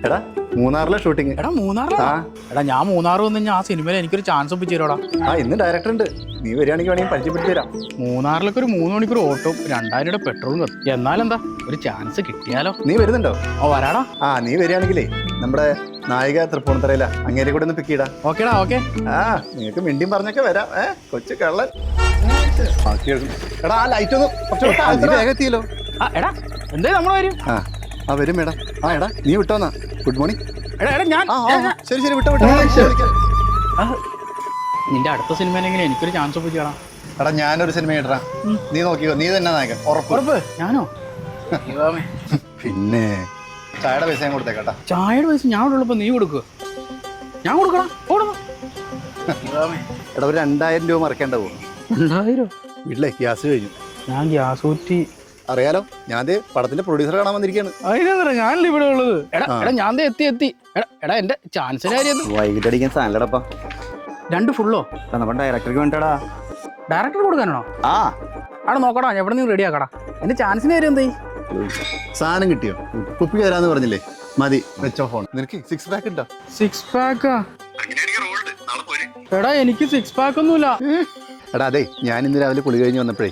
എടാ മൂന്നാറിലെ ഷൂട്ടിങ്. എടാ മൂന്നാറിലാ? എടാ ഞാൻ മൂന്നാർ വന്നു കഴിഞ്ഞാൽ ആ സിനിമയിൽ എനിക്കൊരു ചാൻസ് ഒപ്പിച്ചു തരോടാ. ഇന്ന് ഡയറക്ടർ ഉണ്ട്, നീ വരികയാണെങ്കിൽ വേണമെങ്കിൽ പരിചയപ്പെടുത്തി തരാം. മൂന്നാറിലേക്ക് ഒരു 3 മണിക്കൂർ ഓട്ടവും 2000 രൂപ പെട്രോളും കത്തും. എന്നാലെന്താ ഒരു ചാൻസ് കിട്ടിയാലോ? നീ വരുന്നുണ്ടോ? വരാടാ. നീ വരികയാണെങ്കിലേ നമ്മുടെ നായിക തൃപ്പൂണിത്തറയില്ല, അങ്ങേരെ കൂടെ ഒന്ന് പിക്ക് ചെയ്താ. ഓക്കേടാ ഓക്കെ. നിങ്ങക്ക് മിണ്ടിയും പറഞ്ഞൊക്കെ വരാം. കൊച്ചു കള്ളൻ. എടാ ആ ലൈറ്റ് ഒന്ന് വേഗം എത്തിയല്ലോ. എടാ എന്തേ നമ്മള് വരും? വരും മേഡം. എടാ നീ വിട്ടോന്നാ. Good morning. എടാ ഞാൻ ശരി ശരി വിട്ടോ. നിന്റെ അടുത്ത സിനിമയിലെങ്കിലും എനിക്കൊരു ചാൻസ് ഒപ്പിച്ചാടാ. എടാ ഞാനൊരു സിനിമ ഇടാ, നീ നോക്കിക്കോ. നീ തന്നെ നായകൻ. ഉറപ്പ്? ഞാനോ? പിന്നെ ചായയുടെ പൈസ ഞാൻ കൊടുത്തേക്കാട്ടാ. ചായയുടെ പൈസ ഞാൻ ഇവിടെ ഉള്ളപ്പോ നീ കൊടുക്കുക? ഞാൻ കൊടുക്കണം. എടാ ഒരു 2000 രൂപ മറക്കേണ്ട പോകും. 2000? വീട്ടിലെ ഗ്യാസ് കഴിഞ്ഞു. ഞാൻ ഗ്യാസ് ഊറ്റി. അറിയാലോ, ഞാൻ പടത്തിന്റെ പ്രൊഡ്യൂസർ കാണാൻ വന്നിരിക്കുകയാണ്. അതിനെന്താ ഞാനല്ലേ ഇവിടെ ഉള്ളത്. എടാ ഞാൻ എത്തി. എടാ എന്റെ ചാൻസിന്റെ കാര്യം വൈകിട്ട് അടിക്കാൻ സാധനടാ. 2 ഫുള്ളോ? നമ്മുടെ ഡയറക്ടർക്ക് വേണ്ടിട്ടാടാ. ഡയറക്ടർ കൊടുക്കാനാണോ? അവിടെ നോക്കടാ, എവിടെ നീ റെഡി ആക്കടാ. എന്റെ ചാൻസിന് കാര്യം എന്തായി? സാധനം കിട്ടിയോ? കുപ്പി തരാന്ന് പറഞ്ഞില്ലേ? മതി, വെച്ചോ ഫോൺ. നിനക്ക് 6 പാക്ക് ഉണ്ടോ? 6 പാക്കാ? എടാ എനിക്ക് 6 പാക്ക് ഒന്നുമില്ല. എടാ അതെ, ഞാൻ ഇന്ന് രാവിലെ കുളി കഴിഞ്ഞ് വന്നപ്പോഴേ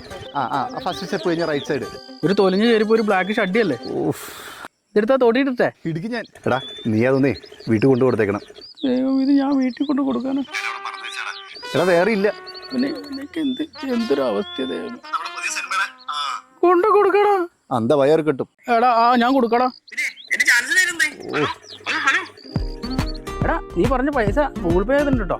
ഫസ്റ്റ് സ്റ്റെപ്പ് കഴിഞ്ഞ റൈറ്റ് സൈഡ് ഒരു തൊലിഞ്ഞ ചെരുപ്പ്, ഒരു ബ്ലാക്ക് ഷഡ്ഡിയല്ലേ? ഇതെടുത്താ തൊടിയിട്ടേ ഇടിക്ക് ഞാൻ. എടാ നീ അതൊന്നേ വീട്ടിൽ കൊണ്ടു കൊടുത്തേക്കണം. ഇത് ഞാൻ വീട്ടിൽ കൊണ്ട് കൊടുക്കാനോ? എടാ വേറെ ഇല്ല. പിന്നെ എന്തൊരു അവസ്ഥ കൊണ്ട് കൊടുക്കടാ. അന്ത വയർ കിട്ടും. എടാ ഞാൻ കൊടുക്കടാ. എടാ നീ പറഞ്ഞ പൈസ ഗൂഗിൾ പേ ചെയ്തിട്ടുണ്ട് കേട്ടോ.